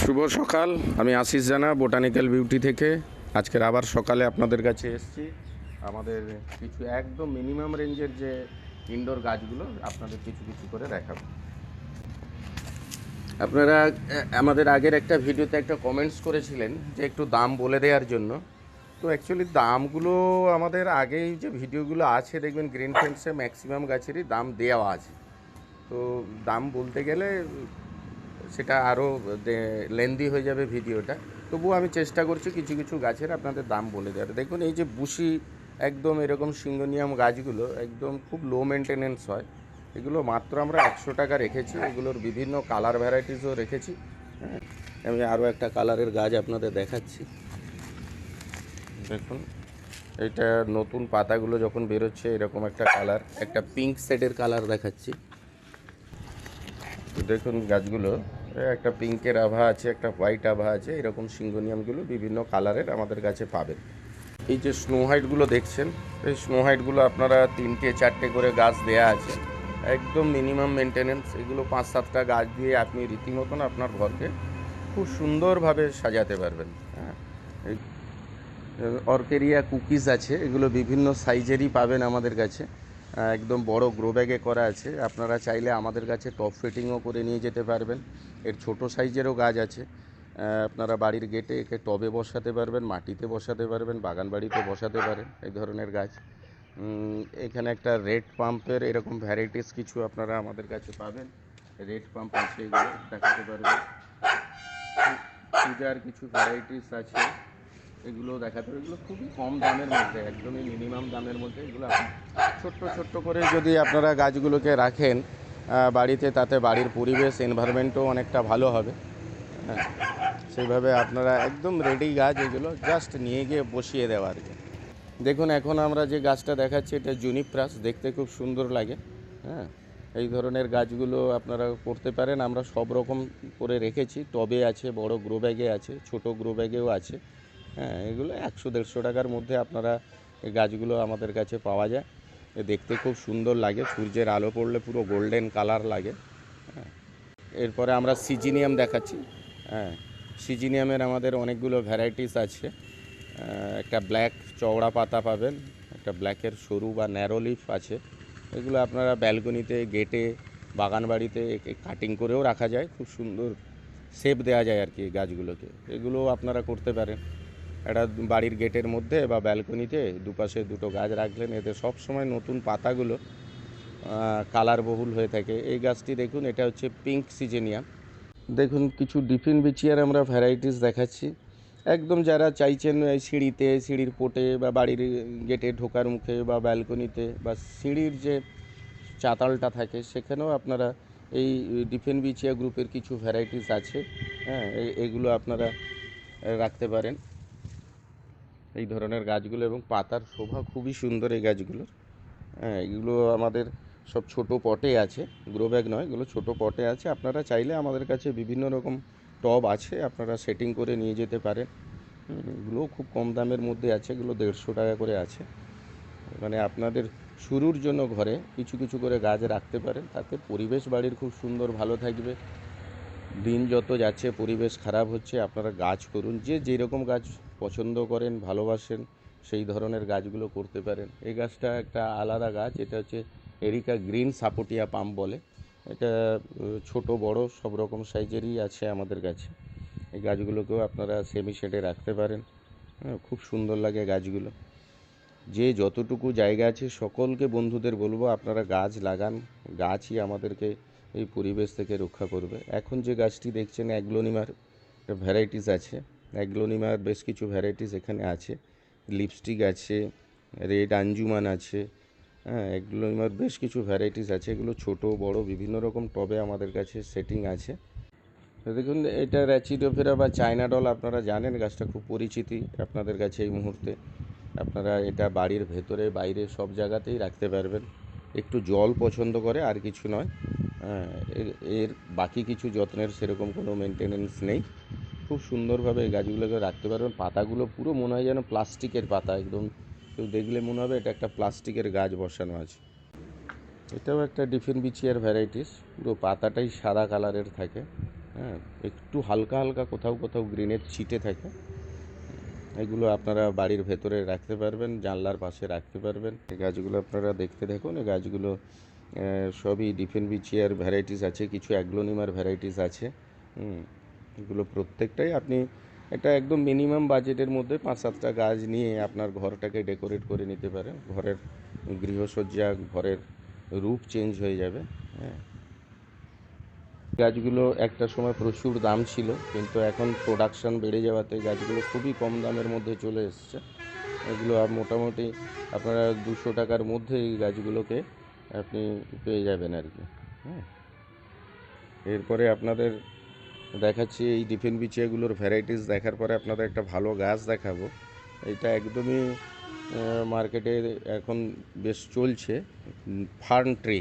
শুভ সকাল। আমি আশিস জানা বোটানিক্যাল বিউটি থেকে আজকের আবার সকালে আপনাদের কাছে এসেছি। আমাদের কিছু একদম মিনিমাম রেঞ্জের যে ইনডোর গাছগুলো আপনাদের কিছু কিছু করে দেখাবো। আপনারা আমাদের আগের একটা ভিডিওতে একটা কমেন্টস করেছিলেন যে একটু দাম বলে দেওয়ার জন্য। তো অ্যাকচুয়ালি দামগুলো আমাদের আগেই যে ভিডিওগুলো আছে দেখবেন গ্রিন ফেন্সে ম্যাক্সিমাম গাছেরই দাম দেওয়া আছে। তো দাম বলতে গেলে সেটা আরও লেন্দি হয়ে যাবে ভিডিওটা। তবুও আমি চেষ্টা করছি কিছু কিছু গাছের আপনাদের দাম বলে দেওয়ার। দেখুন এই যে বুশি একদম এরকম সিঙ্গোনিয়াম গাছগুলো একদম খুব লো মেনটেনেন্স হয়, এগুলো মাত্র আমরা 100 টাকা রেখেছি। এগুলোর বিভিন্ন কালার ভ্যারাইটিসও রেখেছি। হ্যাঁ, আমি আরও একটা কালারের গাছ আপনাদের দেখাচ্ছি। দেখুন এইটা নতুন পাতাগুলো যখন বেরোচ্ছে এরকম একটা কালার, একটা পিঙ্ক শেডের কালার দেখাচ্ছি। দেখুন গাছগুলো একটা পিঙ্কের আভা আছে, একটা হোয়াইট আভা আছে, এরকম সিঙ্গোনিয়ামগুলো বিভিন্ন কালারের আমাদের কাছে পাবেন। এই যে স্নো হাইটগুলো দেখছেন, এই স্নো হাইটগুলো আপনারা 3-4টে করে গাছ দেয়া আছে, একদম মিনিমাম মেনটেনেন্স। এগুলো 5-7টা গাছ দিয়ে আপনি রীতিমতন আপনার ঘরকে খুব সুন্দরভাবে সাজাতে পারবেন। হ্যাঁ, এই অর্কেরিয়া কুকিজ আছে, এগুলো বিভিন্ন সাইজেরই পাবেন আমাদের কাছে। একদম বড় গ্রো ব্যাগে করা আছে। আপনারা চাইলে আমাদের কাছে টপ ফিটিংও করে নিয়ে যেতে পারবেন। এর ছোট সাইজেরও গাছ আছে। আপনারা বাড়ির গেটে একে টবে বসাতে পারবেন, মাটিতে বসাতে পারবেন, বাগান বাড়িতে বসাতে পারেন এই ধরনের গাছ। এখানে একটা রেড পাম্পের এরকম ভ্যারাইটিস কিছু আপনারা আমাদের কাছে পাবেন। রেড পাম্প আছে, এগুলো দেখাতে পারবেন। পূজার কিছু ভ্যারাইটিস আছে, এগুলো দেখাতে হবে। এগুলো খুবই কম দামের মধ্যে, একদমই মিনিমাম দামের মধ্যে। এগুলো ছোট্ট ছোট্ট করে যদি আপনারা গাছগুলোকে রাখেন বাড়িতে, তাতে বাড়ির পরিবেশ এনভায়রনমেন্টও অনেকটা ভালো হবে। হ্যাঁ, সেইভাবে আপনারা একদম রেডি গাছ, এগুলো জাস্ট নিয়ে গিয়ে বসিয়ে দেওয়া আর কি। দেখুন এখন আমরা যে গাছটা দেখাচ্ছি এটা জুনিপ্রাস, দেখতে খুব সুন্দর লাগে। হ্যাঁ, এই ধরনের গাছগুলো আপনারা করতে পারেন। আমরা সব রকম করে রেখেছি, টবে আছে, বড় গ্রো ব্যাগে আছে, ছোট গ্রো ব্যাগেও আছে। হ্যাঁ, এগুলো 100-150 টাকার মধ্যে আপনারা এই গাছগুলো আমাদের কাছে পাওয়া যায়। দেখতে খুব সুন্দর লাগে, সূর্যের আলো পড়লে পুরো গোল্ডেন কালার লাগে। হ্যাঁ, এরপরে আমরা সিজিনিয়াম দেখাচ্ছি। হ্যাঁ, সিজিনিয়ামের আমাদের অনেকগুলো ভ্যারাইটিস আছে। একটা ব্ল্যাক চওড়া পাতা পাবেন, একটা ব্ল্যাকের সরু বা ন্যারো লিফ আছে। এগুলো আপনারা ব্যালকনিতে, গেটে, বাগান বাড়িতে কাটিং করেও রাখা যায়, খুব সুন্দর শেপ দেওয়া যায় আর কি গাছগুলোকে। এগুলো আপনারা করতে পারেন একটা বাড়ির গেটের মধ্যে বা ব্যালকনিতে, দুপাশে দুটো গাছ রাখলেন, এতে সব সময় নতুন পাতাগুলো কালার বহুল হয়ে থাকে। এই গাছটি দেখুন, এটা হচ্ছে পিঙ্ক সিজেনিয়াম। দেখুন কিছু ডিফিন বিচিয়ার আমরা ভ্যারাইটিস দেখাচ্ছি। একদম যারা চাইছেন এই সিঁড়িতে, সিঁড়ির পোটে বা বাড়ির গেটে ঢোকার মুখে বা ব্যালকনিতে বা সিঁড়ির যে চাতালটা থাকে সেখানেও আপনারা এই ডিফেন বিচিয়া গ্রুপের কিছু ভ্যারাইটিস আছে। হ্যাঁ, এগুলো আপনারা রাখতে পারেন এই ধরনের গাছগুলো, এবং পাতার শোভা খুবই সুন্দর এই গাছগুলোর। হ্যাঁ, এগুলো আমাদের সব ছোট পটে আছে, গ্রো ব্যাগ নয়, এগুলো ছোট পটে আছে। আপনারা চাইলে আমাদের কাছে বিভিন্ন রকম টব আছে, আপনারা সেটিং করে নিয়ে যেতে পারেন। এগুলোও খুব কম দামের মধ্যে আছে, এগুলো 150 টাকা করে আছে। মানে আপনাদের শুরুর জন্য ঘরে কিছু কিছু করে গাছ রাখতে পারেন, তাতে পরিবেশ বাড়ির খুব সুন্দর ভালো থাকবে। দিন যত যাচ্ছে পরিবেশ খারাপ হচ্ছে, আপনারা গাছ করুন, যে যেরকম গাছ পছন্দ করেন, ভালোবাসেন, সেই ধরনের গাছগুলো করতে পারেন। এই গাছটা একটা আলাদা গাছ, এটা হচ্ছে এরিকা গ্রিন সাপোটিয়া পাম বলে। এটা ছোট বড় সব রকম সাইজেরই আছে আমাদের কাছে। এই গাছগুলোকেও আপনারা সেমি শেডে রাখতে পারেন। হ্যাঁ, খুব সুন্দর লাগে গাছগুলো। যে যতটুকু জায়গা আছে সকলকে বন্ধুদের বলবো আপনারা গাছ লাগান। গাছই আমাদেরকে এই পরিবেশ থেকে রক্ষা করবে। এখন যে গাছটি দেখছেন অ্যাগ্লোনিমার ভ্যারাইটিস আছে, অ্যাগ্লোনিমার বেশ কিছু ভ্যারাইটিস এখানে আছে। লিপস্টিক আছে, রেড আঞ্জুমান আছে। হ্যাঁ, অ্যাগ্লোনিমার বেশ কিছু ভ্যারাইটিস আছে। এগুলো ছোট বড় বিভিন্ন রকম টবে আমাদের কাছে সেটিং আছে। দেখুন এটা র্যাচিডোফেরা বা চায়না ডল, আপনারা জানেন গাছটা খুব পরিচিতি আপনাদের কাছে এই মুহূর্তে। আপনারা এটা বাড়ির ভেতরে বাইরে সব জায়গাতেই রাখতে পারবেন। একটু জল পছন্দ করে, আর কিছু নয়। এর বাকি কিছু যত্নের সেরকম কোনো মেনটেনেন্স নেই। খুব সুন্দরভাবে এই গাছগুলোকে রাখতে পারবেন। পাতাগুলো পুরো মনে হয় যেন প্লাস্টিকের পাতা, একদম কেউ দেখলে মনে হবে এটা একটা প্লাস্টিকের গাছ বসানো আছে। এটাও একটা ডিফেন বিচিয়ার ভ্যারাইটিস, পুরো পাতাটাই সাদা কালারের থাকে। হ্যাঁ, একটু হালকা হালকা কোথাও কোথাও গ্রিনের ছিটে থাকে। এগুলো আপনারা বাড়ির ভেতরে রাখতে পারবেন, জানলার পাশে রাখতে পারবেন। এই গাছগুলো আপনারা দেখতে দেখুন, এই গাছগুলো সবই ডিফেনবিচিয়ার ভ্যারাইটিস আছে, কিছু অ্যাগ্লোনিমার ভ্যারাইটিস আছে। এগুলো প্রত্যেকটাই আপনি এটা একদম মিনিমাম বাজেটের মধ্যে 5-7টা গাছ নিয়ে আপনার ঘরটাকে ডেকোরেট করে নিতে পারেন। ঘরের গৃহসজ্জা, ঘরের রূপ চেঞ্জ হয়ে যাবে। হ্যাঁ, গাছগুলো একটা সময় প্রচুর দাম ছিল, কিন্তু এখন প্রোডাকশন বেড়ে যাওয়াতে গাছগুলো খুবই কম দামের মধ্যে চলে এসছে। এগুলো মোটামুটি আপনারা 200 টাকার মধ্যে এই গাছগুলোকে আপনি পেয়ে যাবেন আর কি। হ্যাঁ, এরপরে আপনাদের দেখাচ্ছি এই ডিফেনবিচিয়াগুলোর ভ্যারাইটিস দেখার পরে আপনাদের একটা ভালো গাছ দেখাবো। এটা একদমই মার্কেটে এখন বেশ চলছে, ফার্ন ট্রি।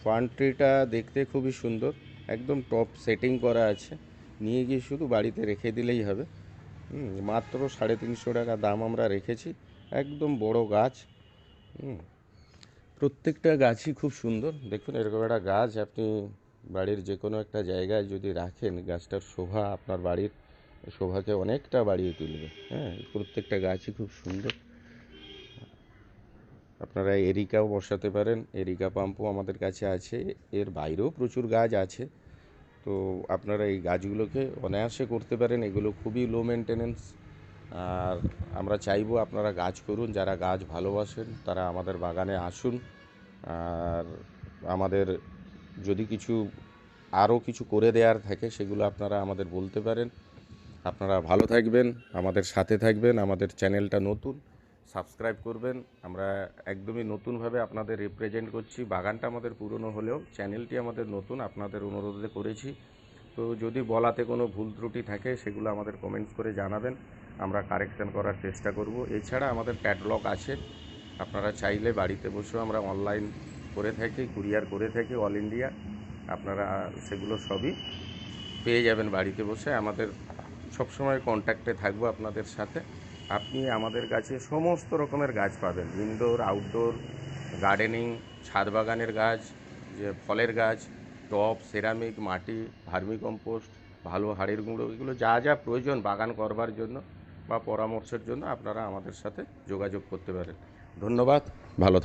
ফার্ন ট্রিটা দেখতে খুবই সুন্দর, একদম টপ সেটিং করা আছে, নিয়ে গিয়ে শুধু বাড়িতে রেখে দিলেই হবে। মাত্র 350 টাকা দাম আমরা রেখেছি, একদম বড় গাছ। প্রত্যেকটা গাছই খুব সুন্দর। দেখুন, এরকম একটা গাছ আপনি বাড়ির যে কোনো একটা জায়গায় যদি রাখেন, গাছটার শোভা আপনার বাড়ির শোভাকে অনেকটা বাড়িয়ে তুলবে। হ্যাঁ, প্রত্যেকটা গাছই খুব সুন্দর। আপনারা এরিকাও বসাতে পারেন, এরিকা পাম্পও আমাদের কাছে আছে। এর বাইরেও প্রচুর গাছ আছে, তো আপনারা এই গাছগুলোকে অনায়াসে করতে পারেন। এগুলো খুবই লো মেনটেনেন্স। আর আমরা চাইবো আপনারা গাছ করুন, যারা গাছ ভালোবাসেন তারা আমাদের বাগানে আসুন। আর আমাদের যদি কিছু আরও কিছু করে দেওয়ার থাকে সেগুলো আপনারা আমাদের বলতে পারেন। আপনারা ভালো থাকবেন, আমাদের সাথে থাকবেন। আমাদের চ্যানেলটা নতুন, সাবস্ক্রাইব করবেন। আমরা একদমই নতুনভাবে আপনাদের রিপ্রেজেন্ট করছি। বাগানটা আমাদের পুরনো হলেও চ্যানেলটি আমাদের নতুন, আপনাদের অনুরোধে করেছি। তো যদি বলাতে কোনো ভুল ত্রুটি থাকে সেগুলো আমাদের কমেন্টস করে জানাবেন, আমরা কারেকশান করার চেষ্টা করব। এছাড়া আমাদের ক্যাটালগ আছে, আপনারা চাইলে বাড়িতে বসেও আমরা অনলাইন করে থাকি, কুরিয়ার করে থাকি অল ইন্ডিয়া। আপনারা সেগুলো সবই পেয়ে যাবেন বাড়িতে বসে। আমাদের সবসময় কন্ট্যাক্টে থাকবো আপনাদের সাথে। আপনি আমাদের কাছে সমস্ত রকমের গাছ পাবেন, ইনডোর, আউটডোর, গার্ডেনিং, ছাদ বাগানের গাছ, যে ফলের গাছ, টব, সেরামিক, মাটি, ভার্মিকম্পোস্ট, ভালো হাড়ের গুঁড়ো, এগুলো যা যা প্রয়োজন বাগান করবার জন্য বা পরামর্শের জন্য আপনারা আমাদের সাথে যোগাযোগ করতে পারেন। ধন্যবাদ, ভালো থাকবেন।